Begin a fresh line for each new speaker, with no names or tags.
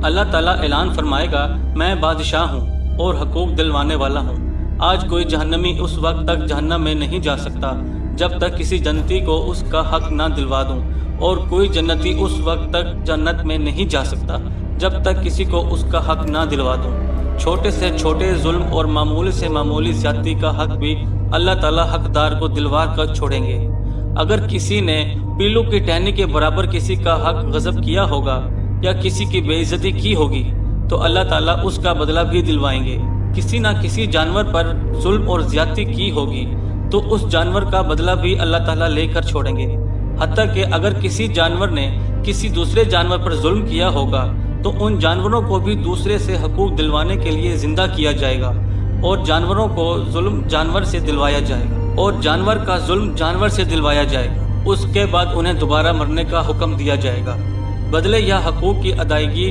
اللہ تعالیٰ اعلان فرمائے گا، میں بادشاہ ہوں اور حقوق دلوانے والا ہوں۔ آج کوئی جہنمی اس وقت تک جہنم میں نہیں جا سکتا جب تک کسی جنتی کو اس کا حق نہ دلوا دوں، اور کوئی جنتی اس وقت تک جنت میں نہیں جا سکتا جب تک کسی کو اس کا حق نہ دلوا دوں۔ چھوٹے سے چھوٹے ظلم اور معمولی سے معمولی زیادتی کا حق بھی اللہ تعالیٰ حقدار کو دلوا کر چھوڑیں گے۔ اگر کسی نے پیلو کی ٹہنی کے برابر کسی کا حق غصب کیا ہوگا یا کسی کی بے عزتی کی ہوگی تو اللہ تعالیٰ اس کا بدلہ بھی دلوائیں گے۔ کسی نہ کسی جانور پر ظلم اور زیادتی کی ہوگی تو اس جانور کا بدلہ بھی اللہ تعالیٰ لے کر چھوڑیں گے۔ حتیٰ کہ اگر کسی جانور نے کسی دوسرے جانور پر ظلم کیا ہوگا تو ان جانوروں کو بھی دوسرے سے حقوق دلوانے کے لیے زندہ کیا جائے گا، اور جانوروں کو ظلم جانور سے دلوایا جائے گا، اور جانور کا ظلم جانور سے دلوایا جائے گا۔ اس کے بعد انہیں دوبارہ مرنے کا حکم دیا جائے گا۔ بدلے یا حقوق کی ادائیگی